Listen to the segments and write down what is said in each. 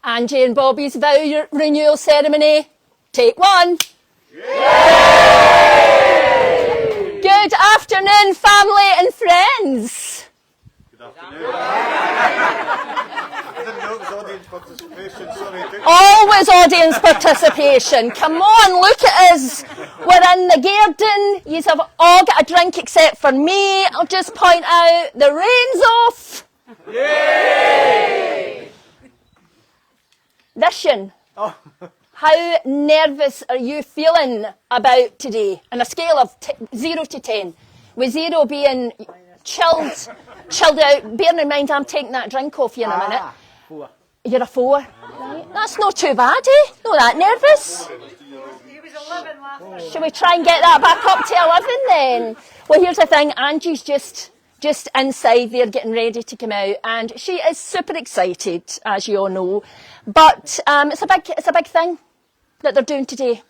Angie and Bobby's vow renewal ceremony. Take one. Yay! Good afternoon, family and friends. Good afternoon. I didn't know it was audience participation, sorry. Always audience participation. Come on, look at us. We're in the Gairden. You have all got a drink except for me. I'll just point out the rain's off. Yay! Listen, how nervous are you feeling about today? On a scale of 0 to 10, with 0 being chilled out. Bearing in mind I'm taking that drink off you in a minute. 4. You're a 4. Right. That's not too bad, eh? Not that nervous. He was 11 last night. Shall we try and get that back up to 11 then? Well, here's the thing. Angie's just inside there getting ready to come out, and she is super excited, as you all know. But it's a big thing that they're doing today,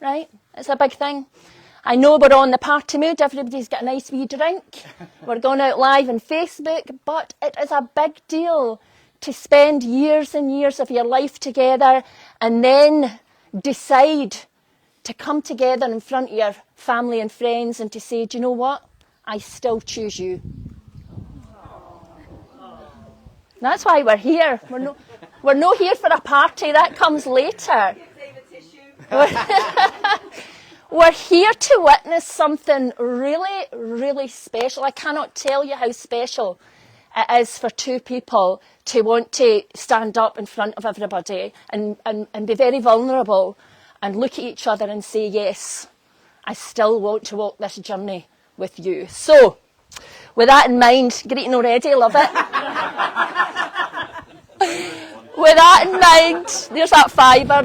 right? It's a big thing. I know we're on the party mood. Everybody's got a nice wee drink. We're going out live on Facebook, but it is a big deal to spend years and years of your life together and then decide to come together in front of your family and friends and to say, do you know what? I still choose you. That's why we're here. We're not here for a party. That comes later. We're here to witness something really, really special. I cannot tell you how special it is for two people to want to stand up in front of everybody and be very vulnerable and look at each other and say, yes, I still want to walk this journey with you. So, with that in mind, greeting already, love it. With that in mind, there's that fiver.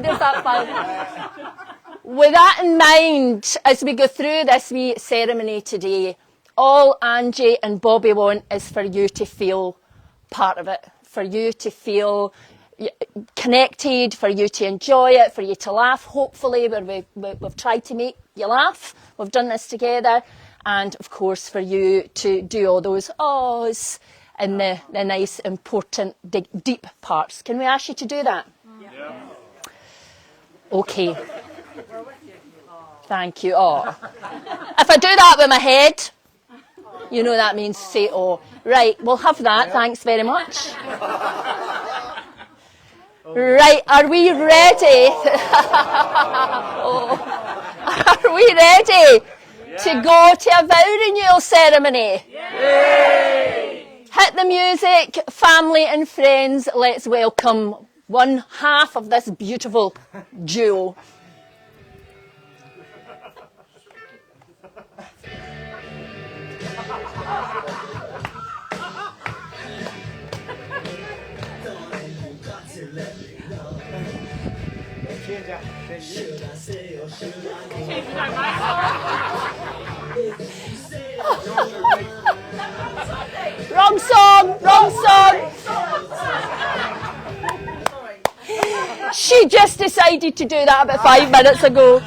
With that in mind, as we go through this wee ceremony today, all Angie and Bobby want is for you to feel part of it, for you to feel connected, for you to enjoy it, for you to laugh. Hopefully, we've tried to make you laugh. We've done this together. And, of course, for you to do all those ohs in the nice, important, deep parts. Can we ask you to do that? Yeah. OK. Thank you. Oh. If I do that with my head, you know that means say oh. Right, we'll have that. Thanks very much. Right, are we ready? Oh. Are we ready? To go to a vow renewal ceremony. Yay! Hit the music, family and friends. Let's welcome one half of this beautiful duo. Wrong song. She just decided to do that about 5 minutes ago.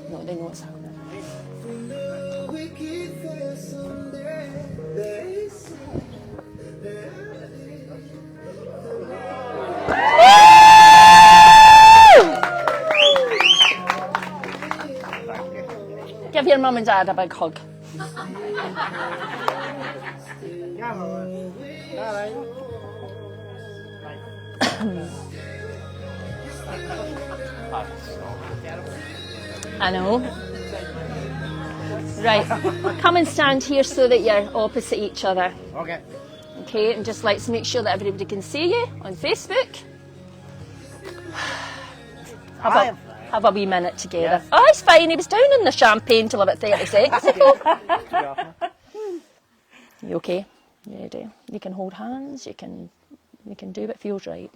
No, they know what's happening. Give your mum and dad a big hug. I know. Right, come and stand here so that you're opposite each other. Okay. Okay, and just let's make sure that everybody can see you on Facebook. Have a wee minute together. Yes. Oh, it's fine. He was down in the champagne till about 30 seconds ago. You okay? You ready? You can hold hands. You can do what feels right.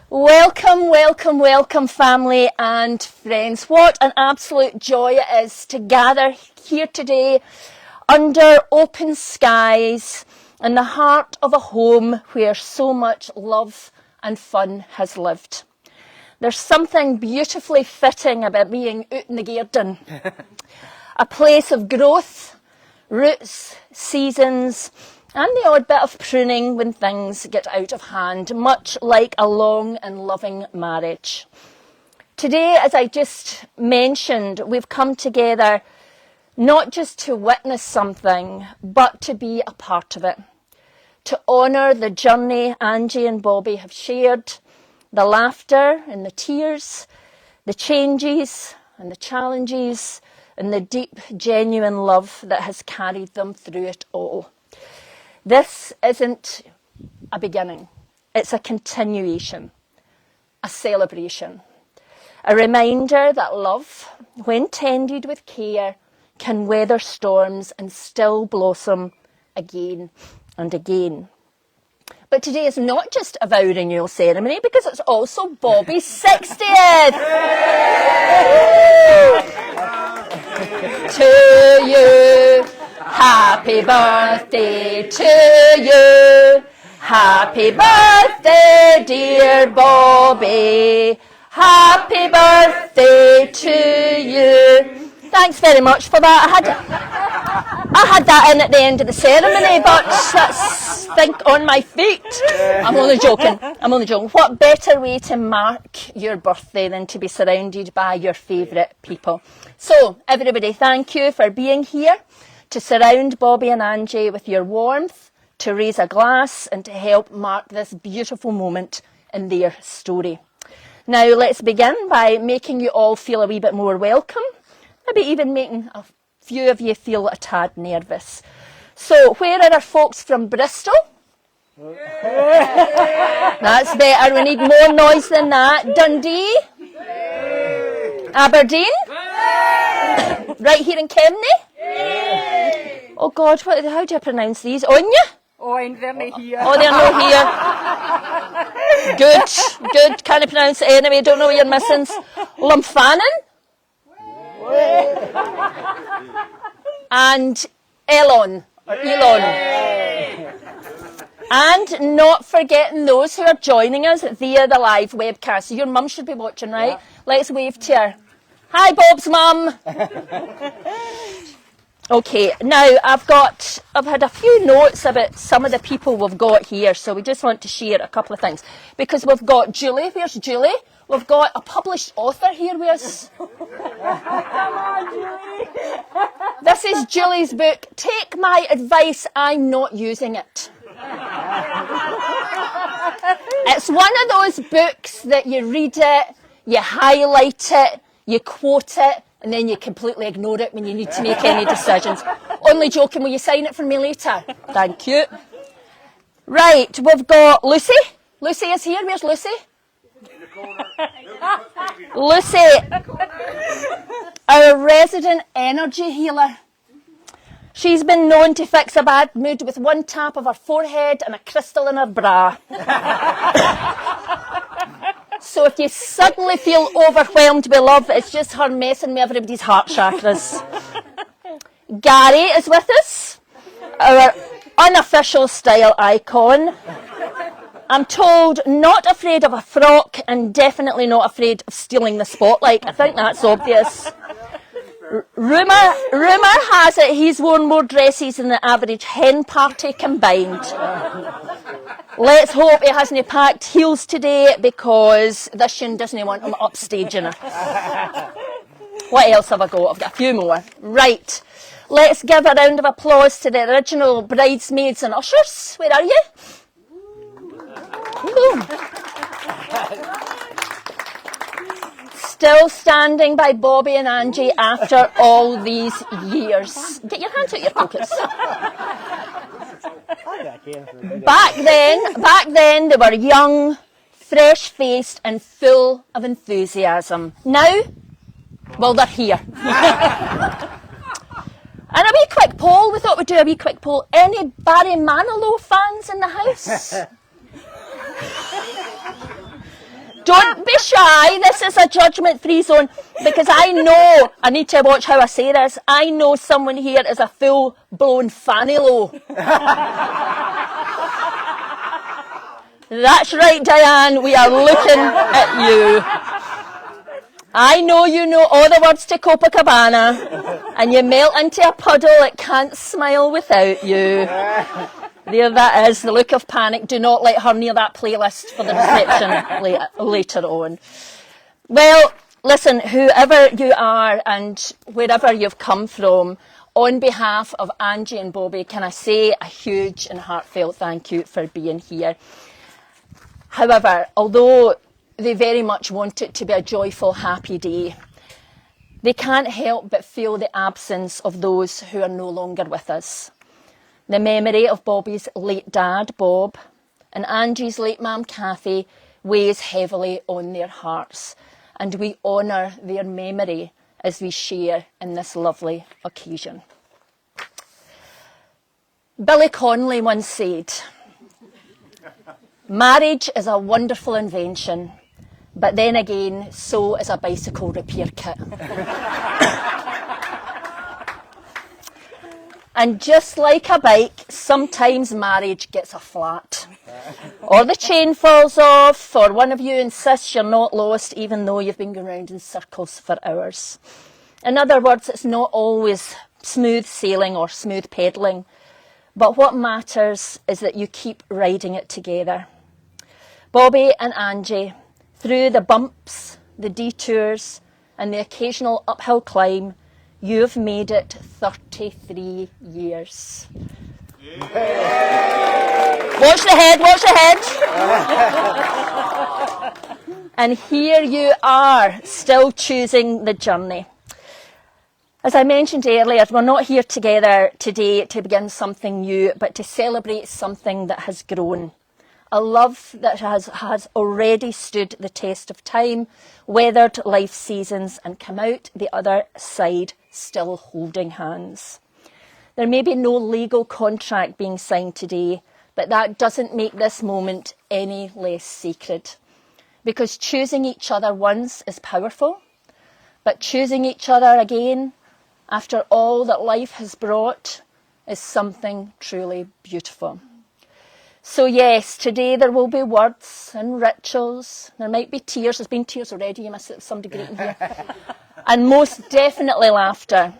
Welcome, family and friends. What an absolute joy it is to gather here today under open skies in the heart of a home where so much love and fun has lived. There's something beautifully fitting about being out in the Gairden. A place of growth, roots, seasons, and the odd bit of pruning when things get out of hand, much like a long and loving marriage. Today, as I just mentioned, we've come together not just to witness something, but to be a part of it. To honour the journey Angie and Bobby have shared, the laughter and the tears, the changes and the challenges, and the deep, genuine love that has carried them through it all. This isn't a beginning, it's a continuation, a celebration. A reminder that love, when tended with care, can weather storms and still blossom again and again. But today is not just a vow renewal ceremony, because it's also Bobby's 60th. To you, happy birthday to you. Happy birthday, dear Bobby. Happy birthday to you. Thanks very much for that. I had that in at the end of the ceremony, but that's think on my feet. I'm only joking. What better way to mark your birthday than to be surrounded by your favourite people? So, everybody, thank you for being here, to surround Bobby and Angie with your warmth, to raise a glass and to help mark this beautiful moment in their story. Now, let's begin by making you all feel a wee bit more welcome, maybe even making a few of you feel a tad nervous. So, where are our folks from Bristol? That's better, we need more noise than that. Dundee? Aberdeen? Right here in Kemney? Oh God, how do I pronounce these? Onya? Oh, they're not here. Oh, they're not here. Good. Can't pronounce it anyway. Don't know what you're missing. Lumphanan? And Elon. And not forgetting those who are joining us via the live webcast. So your mum should be watching, right? Yeah. Let's wave to her. Hi, Bob's mum. Okay, now I've had a few notes about some of the people we've got here, so we just want to share a couple of things. Because we've got Julie. Where's Julie? We've got a published author here with us. Come on, Julie. This is Julie's book, Take My Advice, I'm Not Using It. It's one of those books that you read it, you highlight it, you quote it, and then you completely ignore it when you need to make any decisions. Only joking, will you sign it for me later? Thank you. Right, we've got Lucy. Lucy is here. Where's Lucy? Lucy, our resident energy healer. She's been known to fix a bad mood with one tap of her forehead and a crystal in her bra. So if you suddenly feel overwhelmed with love, it's just her messing with everybody's heart chakras. Gary is with us, our unofficial style icon. I'm told not afraid of a frock and definitely not afraid of stealing the spotlight. I think that's obvious. Rumour has it he's worn more dresses than the average hen party combined. Let's hope he hasn't packed heels today, because this one doesn't want him upstaging her. What else have I got? I've got a few more. Right. Let's give a round of applause to the original bridesmaids and ushers. Where are you? Ooh. Still standing by Bobby and Angie after all these years. Get your hands out your pockets. Back then they were young, fresh-faced and full of enthusiasm. Now, well, they're here. And a wee quick poll, we thought we'd do a wee quick poll. Any Barry Manilow fans in the house? Don't be shy, this is a judgment-free zone, because I know, I need to watch how I say this, I know someone here is a full-blown Fanny-low. That's right, Diane, we are looking at you. I know you know all the words to Copacabana, and you melt into a puddle that can't smile without you. There that is, the look of panic. Do not let her near that playlist for the reception later on. Well, listen, whoever you are and wherever you've come from, on behalf of Angie and Bobby, can I say a huge and heartfelt thank you for being here. However, although they very much want it to be a joyful, happy day, they can't help but feel the absence of those who are no longer with us. The memory of Bobby's late dad, Bob, and Angie's late mum, Kathy, weighs heavily on their hearts, and we honour their memory as we share in this lovely occasion. Billy Connolly once said, "Marriage is a wonderful invention, but then again, so is a bicycle repair kit." And just like a bike, sometimes marriage gets a flat. Or the chain falls off, or one of you insists you're not lost even though you've been going round in circles for hours. In other words, it's not always smooth sailing or smooth pedalling, but what matters is that you keep riding it together. Bobby and Angie, through the bumps, the detours, and the occasional uphill climb, you've made it 33 years. Watch the head, watch the head. And here you are, still choosing the journey. As I mentioned earlier, we're not here together today to begin something new, but to celebrate something that has grown. A love that has already stood the test of time, weathered life seasons, and come out the other side still holding hands. There may be no legal contract being signed today, but that doesn't make this moment any less sacred. Because choosing each other once is powerful, but choosing each other again, after all that life has brought, is something truly beautiful. So yes, today there will be words and rituals. There might be tears. There's been tears already, you must have some degree in here. And most definitely laughter.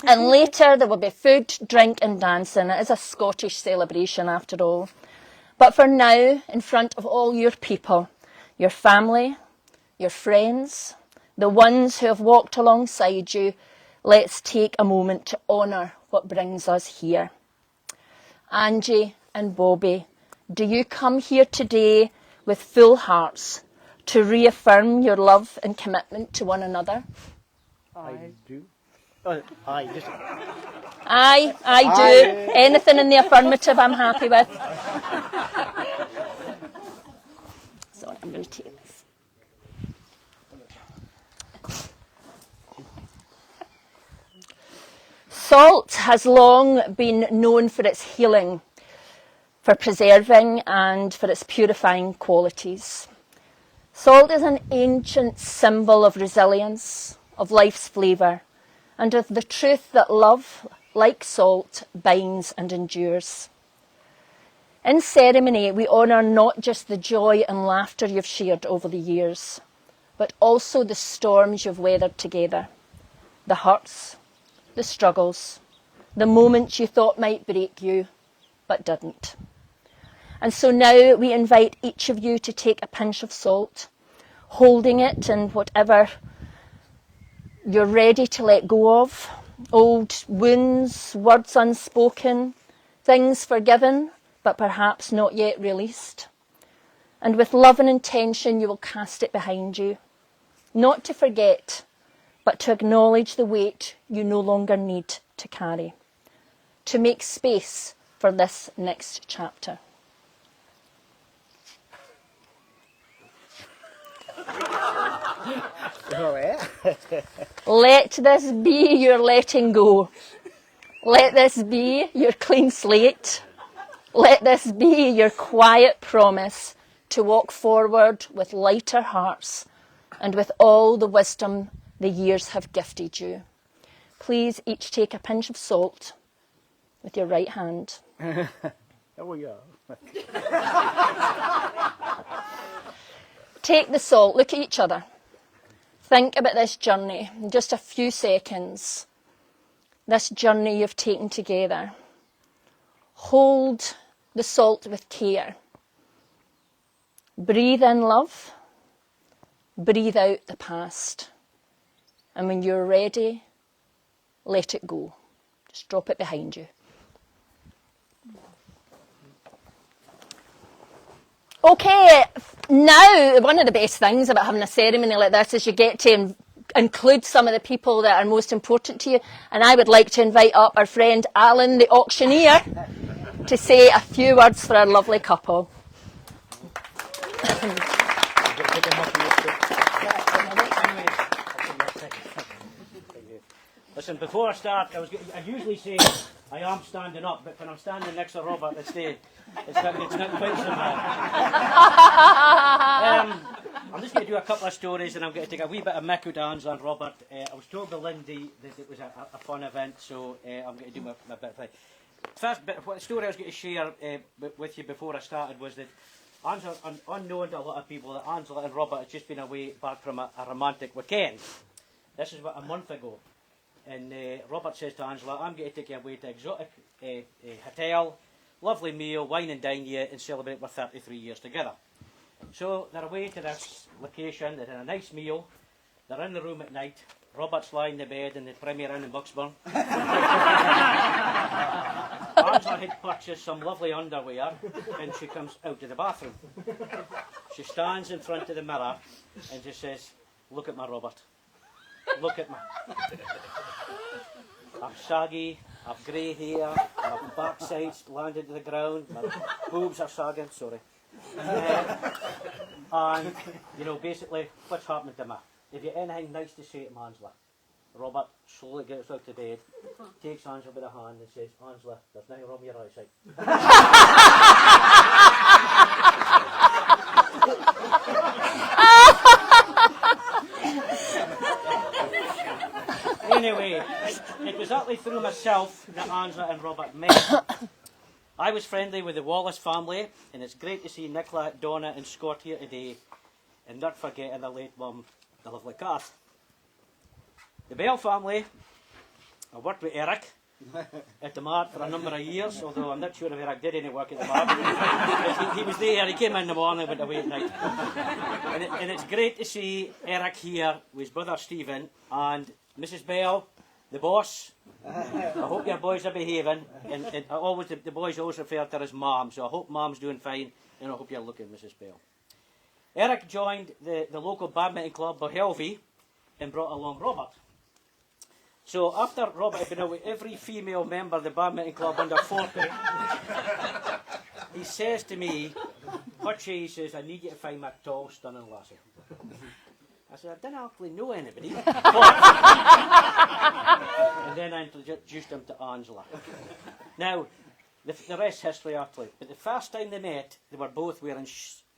And later there will be food, drink and dancing. It is a Scottish celebration after all. But for now, in front of all your people, your family, your friends, the ones who have walked alongside you, let's take a moment to honour what brings us here. Angie and Bobby, do you come here today with full hearts to reaffirm your love and commitment to one another? I do. I do. Anything in the affirmative I'm happy with. Sorry, I'm going to take this. Salt has long been known for its healing, for preserving and for its purifying qualities. Salt is an ancient symbol of resilience, of life's flavour, and of the truth that love, like salt, binds and endures. In ceremony, we honour not just the joy and laughter you've shared over the years, but also the storms you've weathered together, the hurts, the struggles, the moments you thought might break you, but didn't. And so now we invite each of you to take a pinch of salt, holding it in whatever you're ready to let go of, old wounds, words unspoken, things forgiven, but perhaps not yet released. And with love and intention, you will cast it behind you, not to forget, but to acknowledge the weight you no longer need to carry, to make space for this next chapter. Let this be your letting go. Let this be your clean slate. Let this be your quiet promise to walk forward with lighter hearts and with all the wisdom the years have gifted you. Please each take a pinch of salt with your right hand. There we go. Take the salt, look at each other. think about this journey in just a few seconds. This journey you've taken together. Hold the salt with care. Breathe in love. Breathe out the past. And when you're ready, let it go. Just drop it behind you. Okay, now one of the best things about having a ceremony like this is you get to include some of the people that are most important to you. And I would like to invite up our friend Alan, the auctioneer, to say a few words for our lovely couple. Listen, before I start, I usually say I am standing up, but when I'm standing next to Robert, it's not quite so bad. I'm just going to do a couple of stories, and I'm going to take a wee bit of mick out of Angela and Robert. I was told by Lindy that it was a fun event, so I'm going to do my bit of thing. First bit, what story I was going to share with you before I started was that Angela, unknown to a lot of people, that Angela and Robert had just been away back from a romantic weekend. This is about a month ago. And Robert says to Angela, I'm going to take you away to exotic hotel, lovely meal, wine and dine you, and celebrate with 33 years together. So they're away to this location, they're in a nice meal, they're in the room at night, Robert's lying in the bed in the Premier Inn in Bucksburn. Angela had purchased some lovely underwear, and she comes out of the bathroom. She stands in front of the mirror and she says, look at my Robert. Look at me. I'm shaggy, I've grey hair, my backside's landed to the ground, my boobs are sagging, sorry. And, you know, basically, what's happening to me? If you have anything nice to say to Angela, Robert slowly gets out of bed, takes Angela by the hand and says, Angela, there's nothing wrong with your eyesight. Anyway, it was actually through myself that Angela and Robert met. I was friendly with the Wallace family, and it's great to see Nicola, Donna and Scott here today, and not forgetting the late mum, the lovely Kath. The Bell family, I worked with Eric at the Mart for a number of years, although I'm not sure if Eric did any work at the Mart. He was there, he came in the morning, went away at night. And it's great to see Eric here with his brother Stephen, and Mrs. Bell, the boss. I hope your boys are behaving, and always the boys always refer to her as Mom, so I hope Mom's doing fine, and I hope you're looking, Mrs. Bell. Eric joined the local badminton club, Bohelvie, and brought along Robert. So after Robert had been out with every female member of the badminton club under 40, he says to me, Hutchie, he says, I need you to find my tall, stunning lassie. I said, I didn't actually know anybody. And then I introduced him to Angela. Now, the rest history actually. But the first time they met, they were both wearing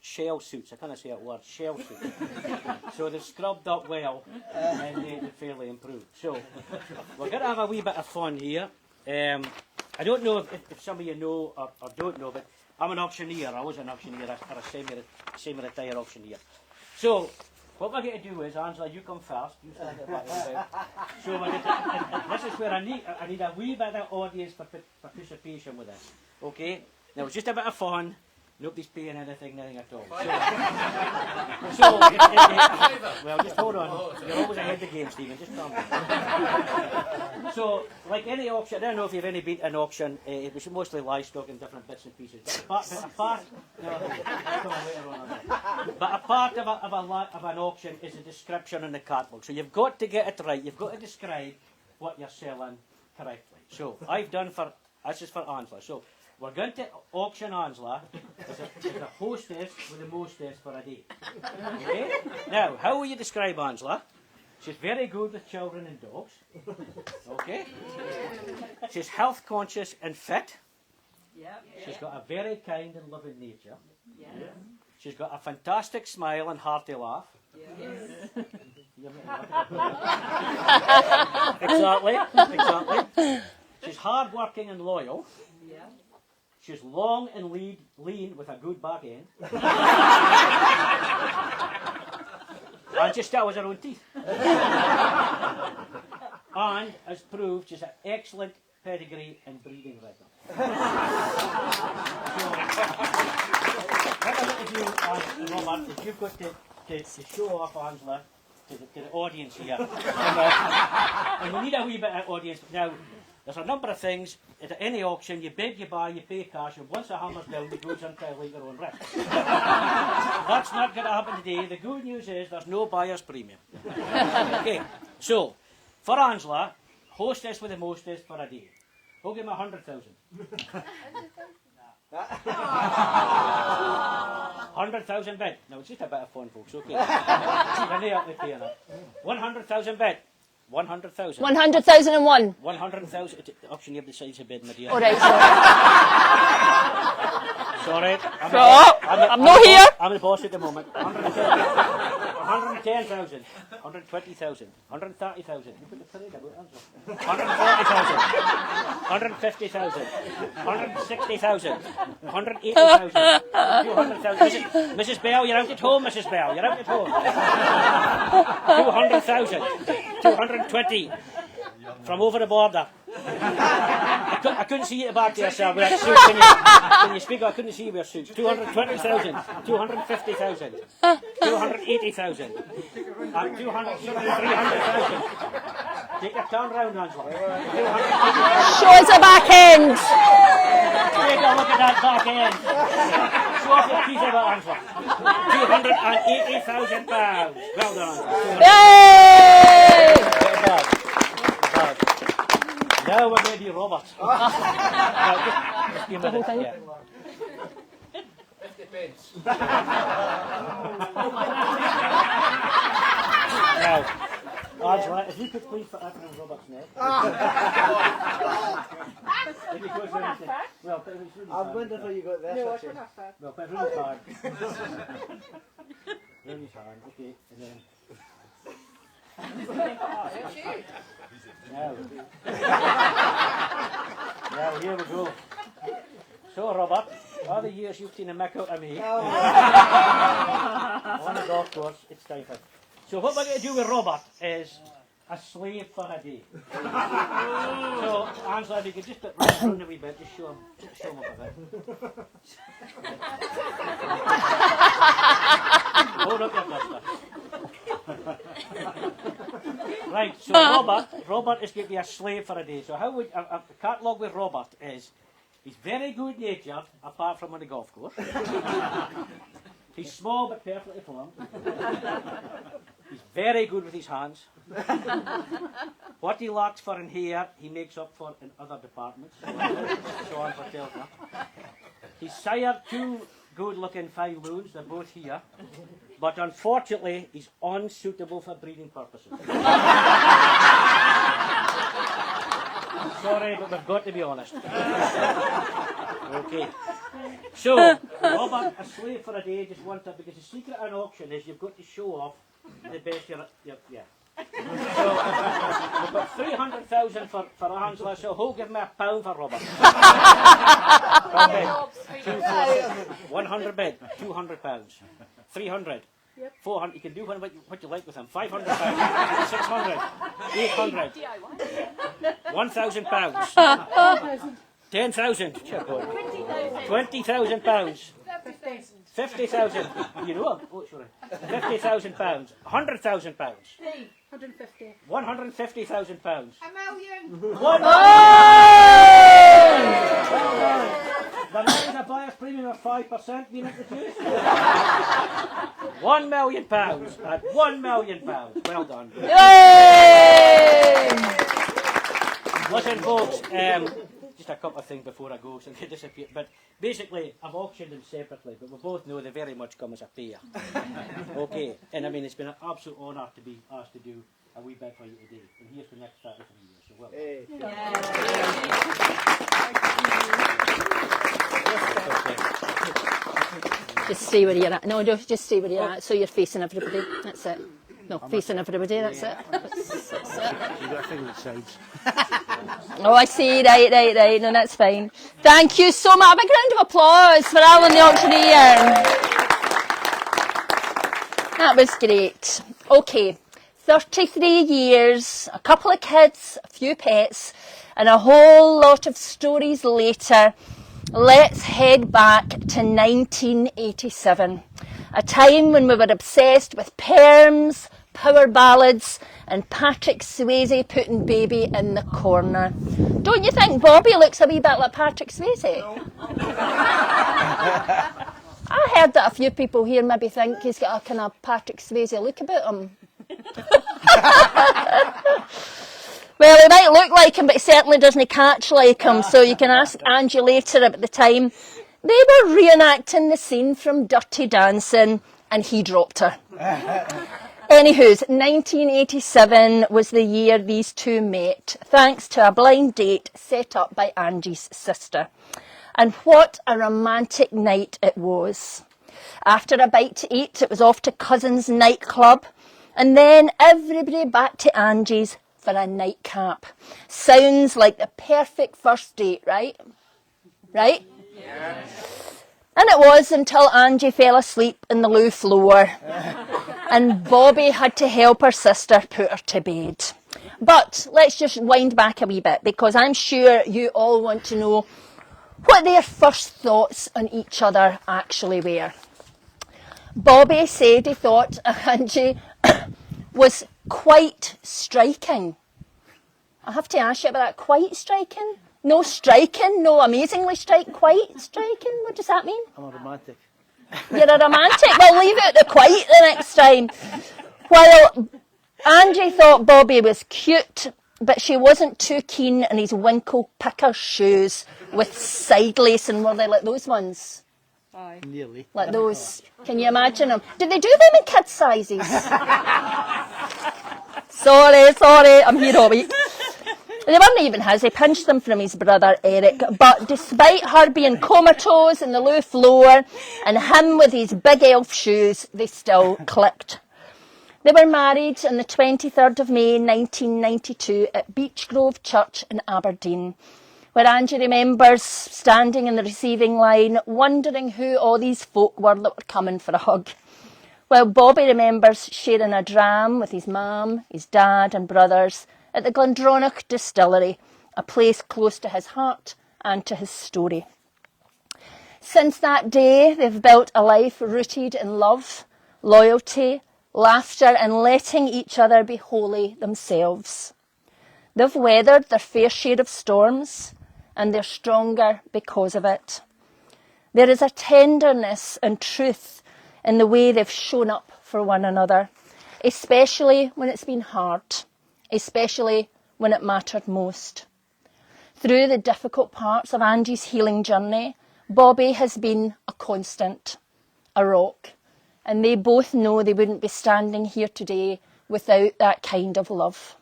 shell suits. I can't say that word, shell suits. So they've scrubbed up well, and they've fairly improved. So we're going to have a wee bit of fun here. I don't know if some of you know or don't know, but I'm an auctioneer. I was an auctioneer, or a semi-retired auctioneer. So what we're going to do is, Angela, you come first. You stand at the back of the bed. So this is where I need a wee bit of audience participation with this. Okay? Now it's just a bit of fun. Nobody's paying anything at all. Well, just hold on. You're always ahead of the game, Stephen. Just calm down. So, like any auction, I don't know if you've any been to an auction. It was mostly livestock and different bits and pieces. But a part of an auction is a description in the catalogue. So you've got to get it right. You've got to describe what you're selling correctly. So this is for Angela. So we're going to auction Angela as a hostess with a mostess for a day. Okay? Now, how will you describe Angela? She's very good with children and dogs. Okay? She's health conscious and fit. She's got a very kind and loving nature. She's got a fantastic smile and hearty laugh. Exactly. She's hard working and loyal. She's long and lean with a good back end. And she still has her own teeth. And has proved she's an excellent pedigree and breeding record. What I want to do, Robert, is you've got to show off Angela to the audience here. And we need a wee bit of audience. Now, there's a number of things. At any auction, you bid, you buy, you pay cash, and once the hammer's down, it goes entirely at your own risk. That's not going to happen today. The good news is there's no buyer's premium. Okay, so, for Angela, hostess with the mostess for a day. We'll give him 100,000. 100,000 bid. No, it's just a bit of fun, folks, okay. 100,000 bid. 100,000. 100,001. 100,000. The auctioneer decides a bid, my dear. All right, Sorry. I'm not here. I'm the boss at the moment. 110,000. 120,000. 130,000. You put the parade about, Angela. 140,000. 150,000. 160,000. 180,000. 200,000. Mrs. Bell, you're out at home, Mrs. Bell. You're out at home. 200,000. 220. From over the border. I couldn't see you at the back there, sir, with that suit. Can you speak? I couldn't see you with your suits. 220,000, 250,000, 280,000, and 300,000. Take your turn round, Angela. Show us the back end. Take a look at that back end. Show off your teeth about Angela. £280,000. Well done, Angela. Yay! Now we're going to do Robert. Just give me the whole thing. Yeah. 50 pence. Now, Angela, if you could please put that in Robert's neck. Well, I wonder how you got this. No, it's not fair. Well, put Rooney's hand. Rooney's hand, okay, and then... Now, here we go. So, Robert, all the years you've seen a mick out of me on the golf course, it's time for. So, what we're going to do with Robert is a slave for a day. So, Angela, if you could just put right on a wee bit, just show him up a bit. Hold up your duster. Right, so Robert is going to be a slave for a day. So how would a catalogue with Robert is, he's very good natured, apart from on the golf course. He's small but perfectly formed. He's very good with his hands. What he lacks for in here, he makes up for in other departments. So on for Telfer. He's sired 2 good-looking fine loons, they're both here. But unfortunately, he's unsuitable for breeding purposes. Sorry, but we've got to be honest. Okay. So, Robert, a slave for a day, just want to, because the secret of an auction is you've got to show off the best yeah. So, we've got 300,000 for Angela, so who'll give me £1 for Robert? 100 bid, £200. 300. 400, you can do what you like with them. 500 pounds, 600, 800, 1,000 pounds, 10,000, 20,000 pounds, 50,000. You know, oh sorry, 50,000 pounds, 100,000 pounds, 150. 150,000 pounds, £1 million. 1 The man's a buyer's premium of 5% being introduced. £1 million at £1 million. Well done. Yay! Listen, folks, just a couple of things before I go, so they disappear. But basically, I've auctioned them separately, but we both know they very much come as a pair. Okay, and I mean, it's been an absolute honour to be asked to do a wee bit for you today. And here's the next 33 years, so well done. Just stay where you're at. No, just stay where you're at. So you're facing everybody. That's it. No, facing everybody. That's it. That's it. You got a thing that sides. Oh, I see. Right. No, that's fine. Thank you so much. A big round of applause for Alan the auctioneer. That was great. Okay, 33 years, a couple of kids, a few pets, and a whole lot of stories later, let's head back to 1987, a time when we were obsessed with perms, power ballads, and Patrick Swayze putting baby in the corner. Don't you think Bobby looks a wee bit like Patrick Swayze? No. I heard that a few people here maybe think he's got a kind of Patrick Swayze look about him. Well, he might look like him, but he certainly doesn't catch like him, so you can ask Angie later at the time. They were reenacting the scene from Dirty Dancing, and he dropped her. Anywho's, 1987 was the year these two met, thanks to a blind date set up by Angie's sister. And what a romantic night it was. After a bite to eat, it was off to Cousins' nightclub, and then everybody back to Angie's for a nightcap. Sounds like the perfect first date, right? Right? Yes. And it was until Angie fell asleep in the loo floor and Bobby had to help her sister put her to bed. But let's just wind back a wee bit, because I'm sure you all want to know what their first thoughts on each other actually were. Bobby said he thought Angie was quite striking. I have to ask you about that. Quite striking? No striking? No amazingly quite striking? What does that mean? I'm a romantic. You're a romantic? Well, leave it at the quite the next time. Well, Angie thought Bobby was cute, but she wasn't too keen on his winkle picker shoes with side lacing. Were they like those ones? Aye. Nearly. Like those. Can you imagine them? Did they do them in kids' sizes? Sorry, I'm here all week. They weren't even his, he pinched them from his brother Eric. But despite her being comatose in the loo floor and him with his big elf shoes, they still clicked. They were married on the 23rd of May 1992 at Beechgrove Church in Aberdeen, where Angie remembers standing in the receiving line, wondering who all these folk were that were coming for a hug. While Bobby remembers sharing a dram with his mum, his dad and brothers at the Glendronach Distillery, a place close to his heart and to his story. Since that day, they've built a life rooted in love, loyalty, laughter and letting each other be wholly themselves. They've weathered their fair share of storms, and they're stronger because of it. There is a tenderness and truth in the way they've shown up for one another, especially when it's been hard, especially when it mattered most. Through the difficult parts of Angie's healing journey, Bobby has been a constant, a rock, and they both know they wouldn't be standing here today without that kind of love.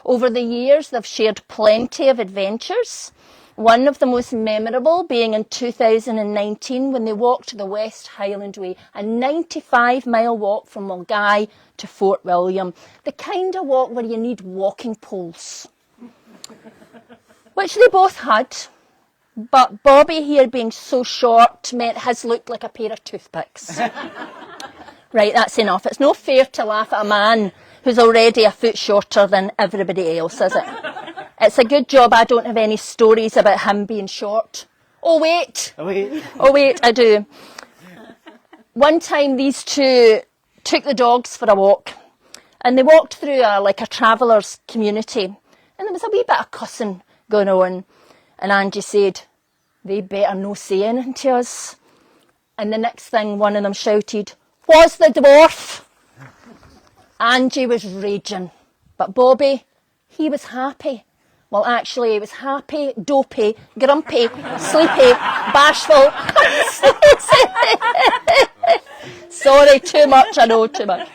Over the years, they've shared plenty of adventures, one of the most memorable being in 2019 when they walked the West Highland Way, a 95-mile walk from Mulgai to Fort William, the kind of walk where you need walking poles, which they both had, but Bobby here being so short meant his looked like a pair of toothpicks. Right, that's enough. It's no fair to laugh at a man who's already a foot shorter than everybody else, is it? It's a good job I don't have any stories about him being short. Oh, wait, I do. One time these two took the dogs for a walk, and they walked through a traveller's community, and there was a wee bit of cussing going on, and Angie said, "They better no say anything to us." And the next thing one of them shouted, "Was the dwarf?" Angie was raging, but Bobby, he was happy. Well, actually, he was happy, dopey, grumpy, sleepy, bashful. Sorry, too much, I know, too much.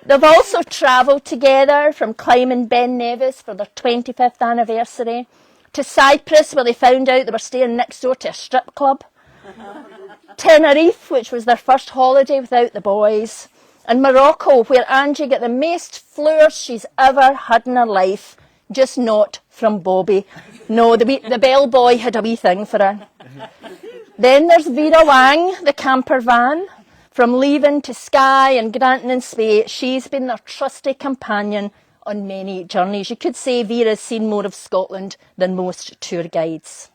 They've also travelled together from climbing Ben Nevis for their 25th anniversary, to Cyprus, where they found out they were staying next door to a strip club, Tenerife, which was their first holiday without the boys, and Morocco, where Angie got the most flowers she's ever had in her life, just not from Bobby. No, the bellboy had a wee thing for her. Then there's Vera Wang, the camper van, From leaving to Skye and Granton and Spey, she's been their trusty companion on many journeys. You could say Vera's seen more of Scotland than most tour guides.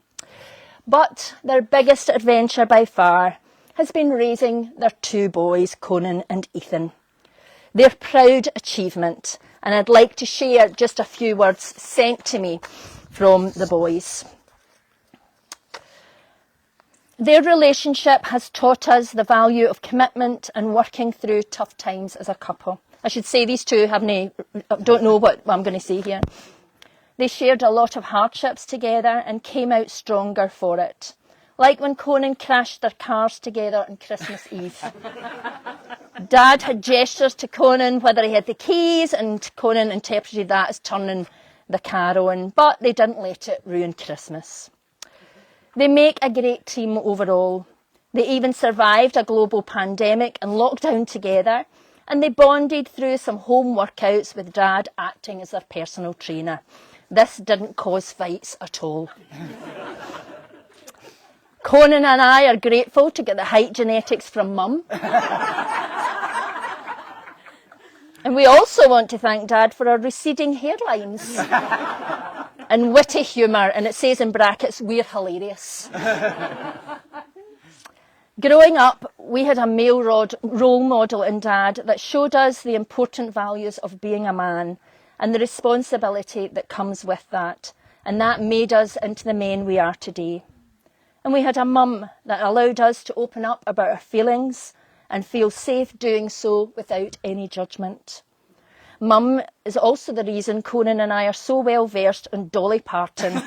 But their biggest adventure by far has been raising their 2 boys, Conan and Ethan. Their proud achievement, and I'd like to share just a few words sent to me from the boys. Their relationship has taught us the value of commitment and working through tough times as a couple. I should say these 2 don't know what I'm going to say here. They shared a lot of hardships together and came out stronger for it. Like when Conan crashed their cars together on Christmas Eve. Dad had gestures to Conan whether he had the keys, and Conan interpreted that as turning the car on, but they didn't let it ruin Christmas. They make a great team overall. They even survived a global pandemic and lockdown together, and they bonded through some home workouts with Dad acting as their personal trainer. This didn't cause fights at all. Conan and I are grateful to get the height genetics from Mum. And we also want to thank Dad for our receding hairlines and witty humour, and it says in brackets, we're hilarious. Growing up, we had a male role model in Dad that showed us the important values of being a man and the responsibility that comes with that, and that made us into the men we are today. And we had a mum that allowed us to open up about our feelings and feel safe doing so without any judgment. Mum is also the reason Conan and I are so well versed on Dolly Parton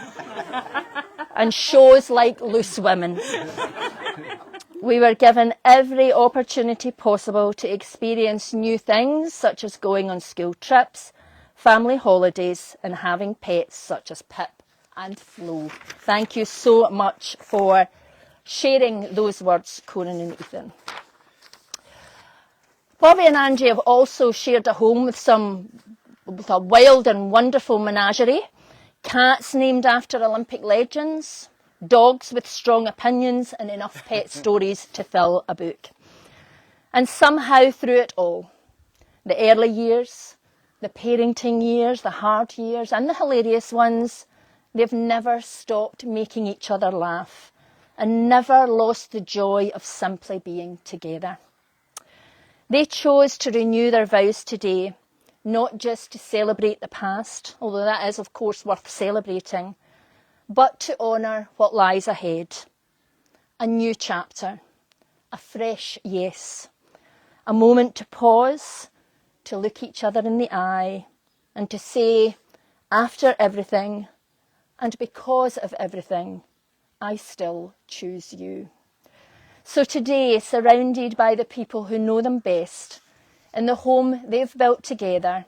and shows like Loose Women. We were given every opportunity possible to experience new things, such as going on school trips, family holidays, and having pets such as Pip and Flo. Thank you so much for sharing those words, Conan and Ethan. Bobby and Angie have also shared a home with a wild and wonderful menagerie, cats named after Olympic legends, dogs with strong opinions, and enough pet stories to fill a book. And somehow through it all, the early years, the parenting years, the hard years, and the hilarious ones, they've never stopped making each other laugh and never lost the joy of simply being together. They chose to renew their vows today, not just to celebrate the past, although that is, of course, worth celebrating, but to honour what lies ahead. A new chapter, a fresh yes, a moment to pause, to look each other in the eye, and to say, after everything, and because of everything, I still choose you. So today, surrounded by the people who know them best, in the home they've built together,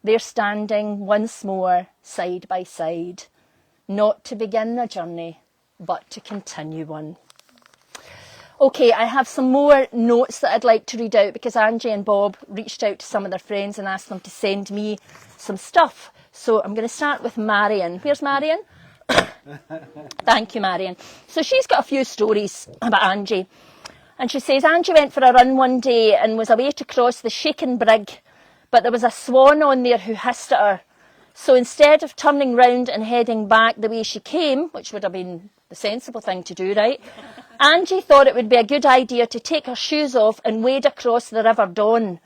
they're standing once more side by side, not to begin a journey, but to continue one. Okay, I have some more notes that I'd like to read out because Angie and Bob reached out to some of their friends and asked them to send me some stuff. So I'm going to start with Marion. Where's Marion? Thank you, Marion. So she's got a few stories about Angie. And she says, Angie went for a run one day and was away to cross the Shaken Brig, but there was a swan on there who hissed at her. So instead of turning round and heading back the way she came, which would have been the sensible thing to do, right? Angie thought it would be a good idea to take her shoes off and wade across the River Don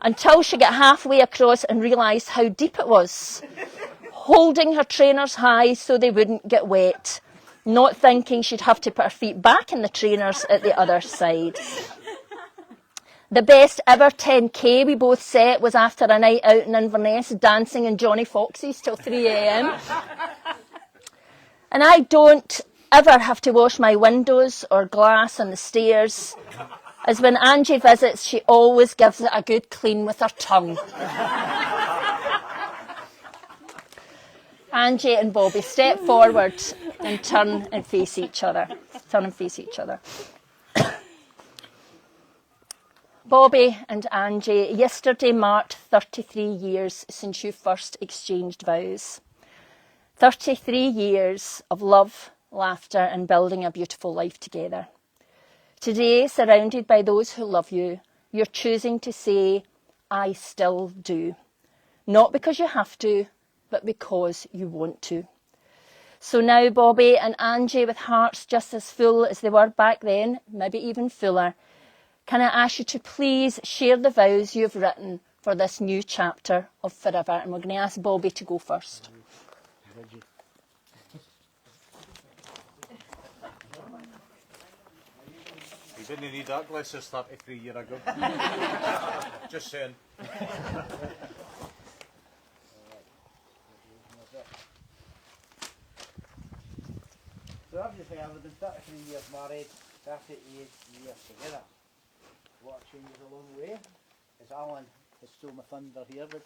until she got halfway across and realised how deep it was, holding her trainers high so they wouldn't get wet, not thinking she'd have to put her feet back in the trainers at the other side. The best ever 10k we both set was after a night out in Inverness dancing in Johnny Fox's till 3 a.m. And I don't ever have to wash my windows or glass on the stairs, as when Angie visits, she always gives it a good clean with her tongue. Angie and Bobby, step forward and turn and face each other. Turn and face each other. Bobby and Angie, yesterday marked 33 years since you first exchanged vows. 33 years of love, laughter and building a beautiful life together. Today, surrounded by those who love you, you're choosing to say, I still do. Not because you have to, but because you want to. So now, Bobby and Angie, with hearts just as full as they were back then, maybe even fuller, can I ask you to please share the vows you've written for this new chapter of Forever? And we're going to ask Bobby to go first. He didn't need that glasses 33 years ago. Just saying. So obviously I've been 33 years married, 38 years together. What changes along the way is Alan has stole my thunder here, but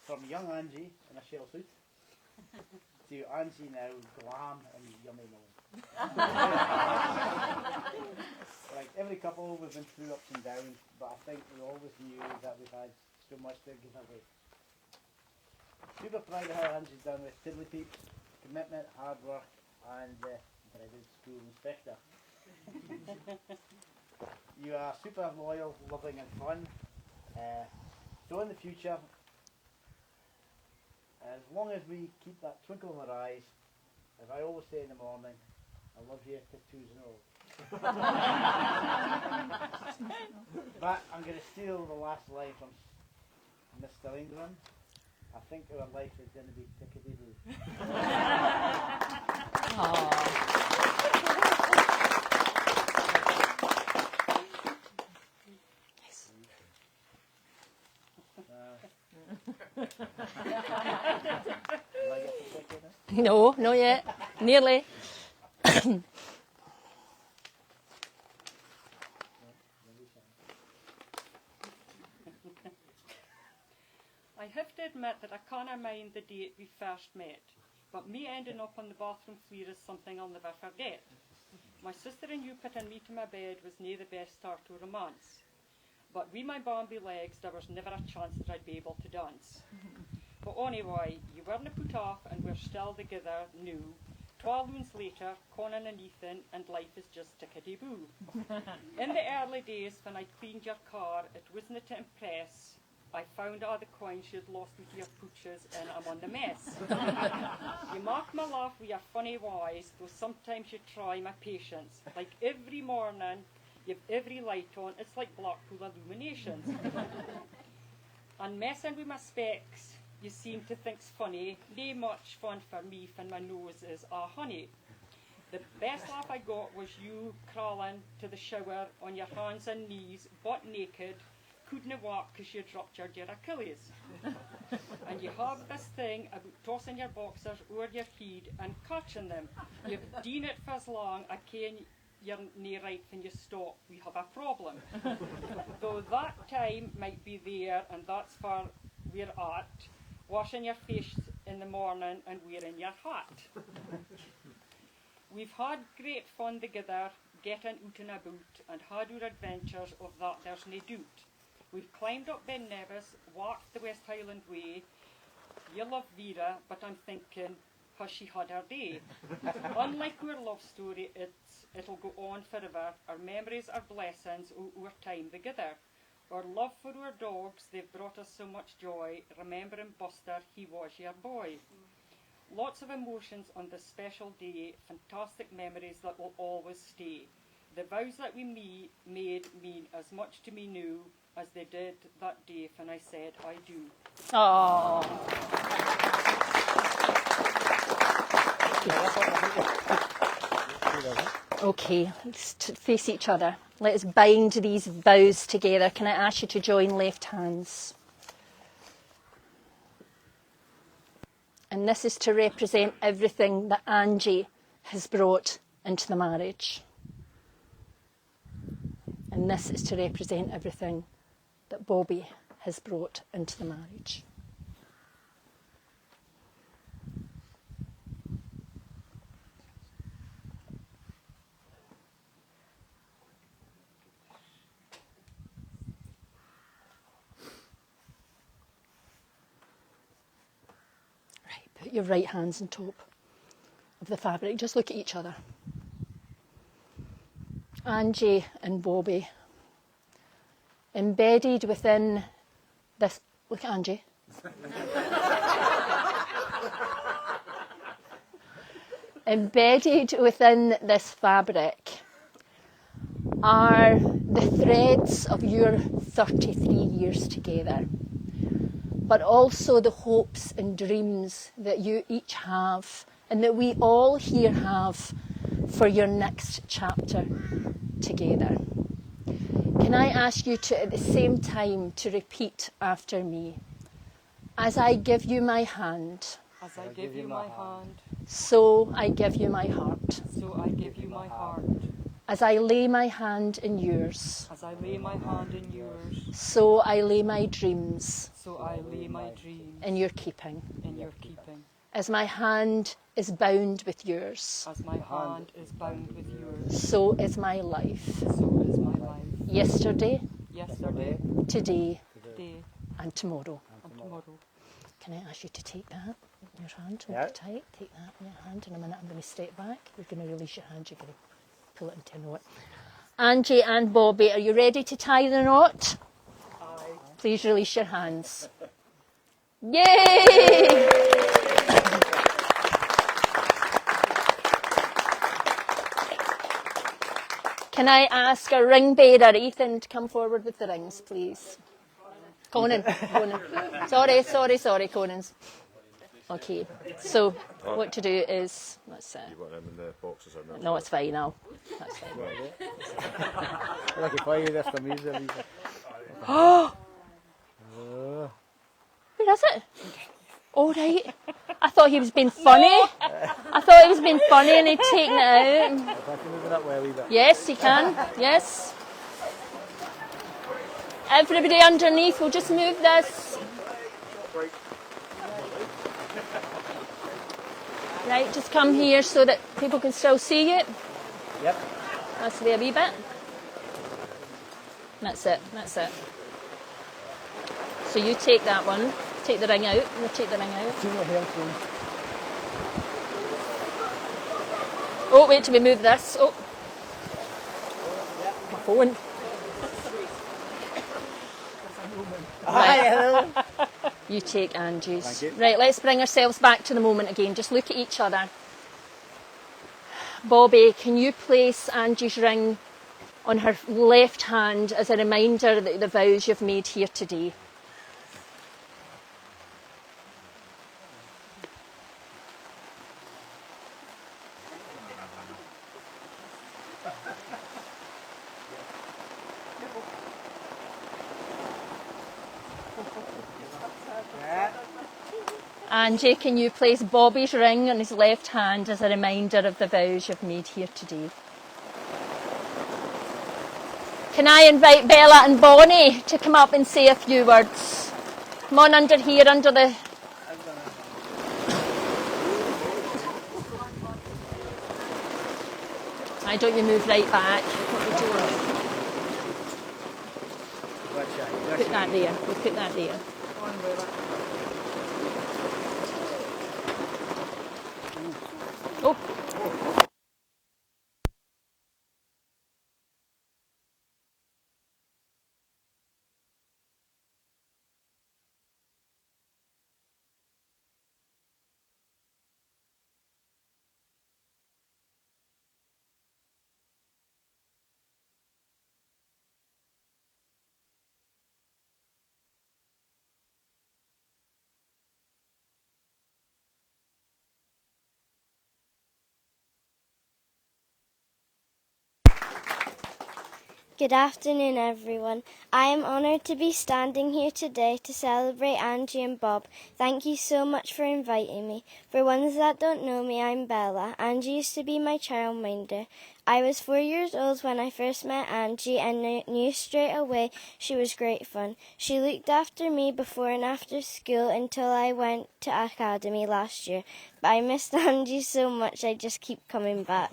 from young Angie in a shell suit to Angie now glam and yummy nose. Like every couple we've been through ups and downs, but I think we always knew that we had so much to give away. Super proud of how Angie's done with tiddly peeps, commitment, hard work, and dreaded school inspector. You are super loyal, loving and fun. So in the future, as long as we keep that twinkle in our eyes, as I always say in the morning, I love you tattoos and all. But I'm going to steal the last line from Mr. Ingram. I think our life is going to be tickety-boo. No, not yet. Nearly. I have to admit that I can't mind the date we first met, but me ending up on the bathroom floor is something I'll never forget. My sister and you putting me to my bed was nae the best start to romance, but with my Bambi legs there was never a chance that I'd be able to dance. But anyway, you weren't put off and we're still together now. 12 months later, Conan and Ethan, and life is just tickety-boo. In the early days when I cleaned your car, it wasn't to impress. I found all the coins you'd lost with your pooches and I'm on the mess. You mock my laugh with your funny ways, though sometimes you try my patience. Like every morning, you've every light on, it's like Blackpool illuminations. And messing with my specs, you seem to think's funny. Nae much fun for me when my nose is honey. The best laugh I got was you crawling to the shower on your hands and knees, butt naked, couldn't walk because you dropped your Achilles. And you have this thing about tossing your boxers over your head and catching them. You've done it for as long, I ken you're nae right when you stop, we have a problem. Though that time might be there, and that's where we're at, washing your face in the morning and wearing your hat. We've had great fun together, getting out and about, and had our adventures, of that there's nae doubt. We've climbed up Ben Nevis, walked the West Highland Way. You love Vera, but I'm thinking, has she had her day? Unlike our love story, it'll go on forever. Our memories are blessings of our time together. Our love for our dogs, they've brought us so much joy. Remembering Buster, he was your boy. Lots of emotions on this special day, fantastic memories that will always stay. The vows that we made mean as much to me now as they did that day when I said I do. Oh. Okay, let's face each other. Let us bind these vows together. Can I ask you to join left hands? And this is to represent everything that Angie has brought into the marriage. And this is to represent everything that Bobby has brought into the marriage. Right, put your right hands on top of the fabric. Just look at each other. Angie and Bobby, embedded within this, look at Angie. Embedded within this fabric are the threads of your 33 years together, but also the hopes and dreams that you each have and that we all here have for your next chapter together. Can I ask you to, at the same time, to repeat after me? As I give you my hand, As I give you my hand, so I give you my heart. so I give you my heart. As I lay my hand in yours, As I lay my hand in yours, so I lay my dreams so I lay my dreams in your keeping. in your keeping. As my hand is bound with yours, As my hand is bound with yours, so is my life. so is my life. Yesterday, Yesterday, today, today, and tomorrow. and tomorrow. Can I ask you to take that in your hand? Hold Yeah. it tight. Take that in your hand. In a minute, I'm going to step back. You're going to release your hand. You're going to pull it into a knot. Angie and Bobby, are you ready to tie the knot? Aye. Please release your hands. Yay! Can I ask a ring bearer, Ethan, to come forward with the rings, please? Conan. Sorry, Conan's. Okay, so what to do is, let's see. You want them in the boxes or not? No, it's fine now. That's fine. Lucky for you, that's the music. Where is it? All right. I thought he was being funny. I thought he was being funny and he'd taken it out. If I can move it up way a wee bit. Yes, he can. Yes. Everybody underneath, we'll just move this. Right, just come here so that people can still see you. Yep. That's the wee bit. That's it, that's it. So you take that one, take the ring out, and we'll take the ring out. See what helps you. Oh, wait till we move this. Oh. My phone. Right. You take Angie's. Thank you. Right, let's bring ourselves back to the moment again. Just look at each other. Bobby, can you place Angie's ring on her left hand as a reminder of the vows you've made here today? Angie, can you place Bobby's ring on his left hand as a reminder of the vows you've made here today? Can I invite Bella and Bonnie to come up and say a few words? Come on under here, under the... Why don't you move right back? What are you doing? Put that there. We'll put that there. Oh. Good afternoon, everyone. I am honoured to be standing here today to celebrate Angie and Bob. Thank you so much for inviting me. For ones that don't know me, I'm Bella. Angie used to be my childminder. I was 4 years old when I first met Angie and knew straight away she was great fun. She looked after me before and after school until I went to academy last year. But I missed Angie so much I just keep coming back.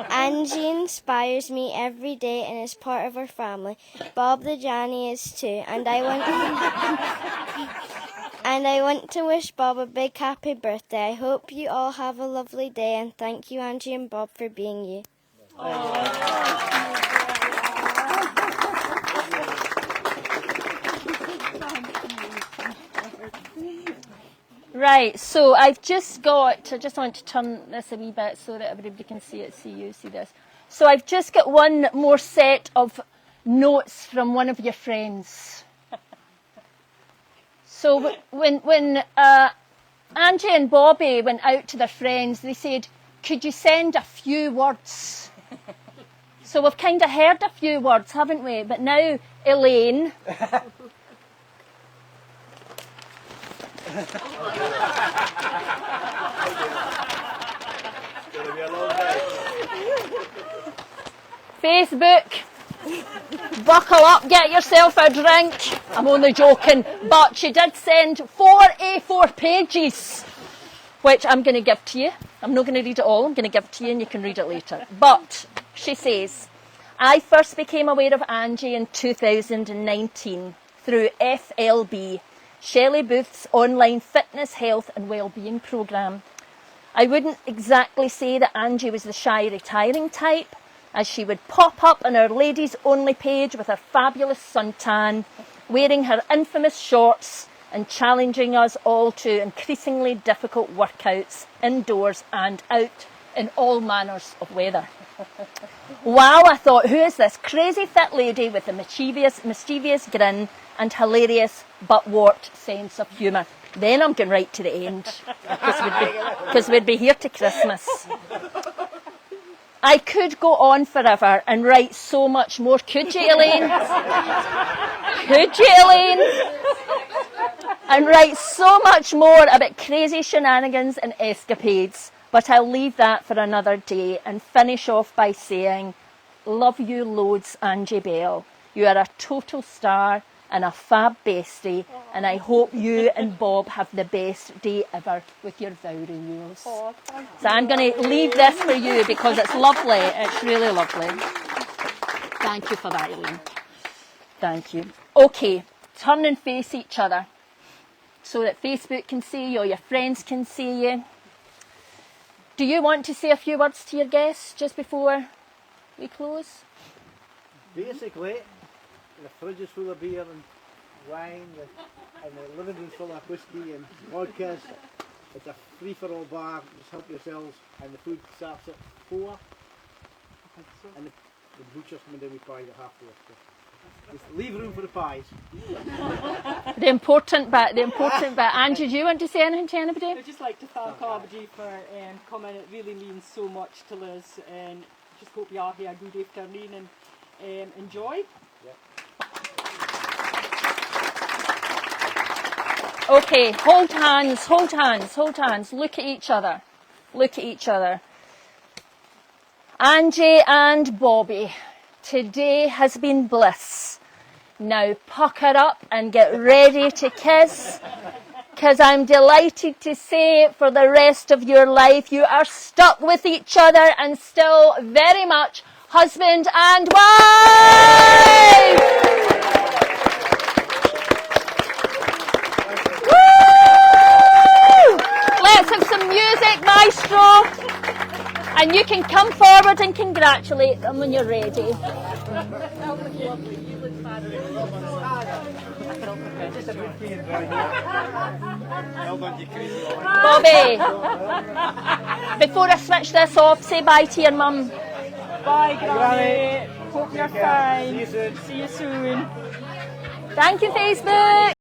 Angie inspires me every day and is part of our family. Bob the Janny is too, and I want to wish Bob a big happy birthday. I hope you all have a lovely day, and thank you, Angie and Bob, for being you. Right, so I just want to turn this a wee bit so that everybody can see it, see this. So I've just got one more set of notes from one of your friends. So when Angie and Bobby went out to their friends, they said, could you send a few words? So we've kind of heard a few words, haven't we? But now, Elaine. Facebook, buckle up, get yourself a drink. I'm only joking, but she did send 4 A4 pages, which I'm going to give to you. I'm not going to read it all, I'm going to give it to you and you can read it later. But she says, I first became aware of Angie in 2019 through FLB, Shelley Booth's online fitness, health and wellbeing programme. I wouldn't exactly say that Angie was the shy retiring type, as she would pop up on our ladies only page with her fabulous suntan, wearing her infamous shorts and challenging us all to increasingly difficult workouts indoors and out in all manners of weather. Wow, I thought, who is this crazy fit lady with a mischievous grin and hilarious but warped sense of humour? Then I'm going right to the end, because we'd be here to Christmas. I could go on forever and write so much more. Could you, Elaine? Could you, Elaine? And write so much more about crazy shenanigans and escapades. But I'll leave that for another day and finish off by saying, love you loads, Angie Bell. You are a total star and a fab bestie, and I hope you and Bob have the best day ever with your vow renewals. So I'm going to leave this for you because it's lovely. It's really lovely. Thank you for that, Elaine. Thank you. Okay, turn and face each other so that Facebook can see you or your friends can see you. Do you want to say a few words to your guests just before we close? Basically, the fridge is full of beer and wine, and the living room's full of whiskey and vodkas. It's a free-for-all bar, just help yourselves, and the food starts at 4. And the butcher's coming down with pies at 4:30. So just leave room for the pies. The important bit. Angie, do you want to say anything to anybody? I'd just like to thank Aberdeen for coming. It really means so much to Liz, and just hope you all have a good afternoon and enjoy. Okay, hold hands, look at each other. Angie and Bobby, today has been bliss. Now pucker up and get ready to kiss, because I'm delighted to say for the rest of your life you are stuck with each other and still very much husband and wife! Let's have some music, maestro. And you can come forward and congratulate them when you're ready. Bobby, before I switch this off, say bye to your mum. Bye, Granny. Hope you're fine. See you soon. Thank you, Facebook.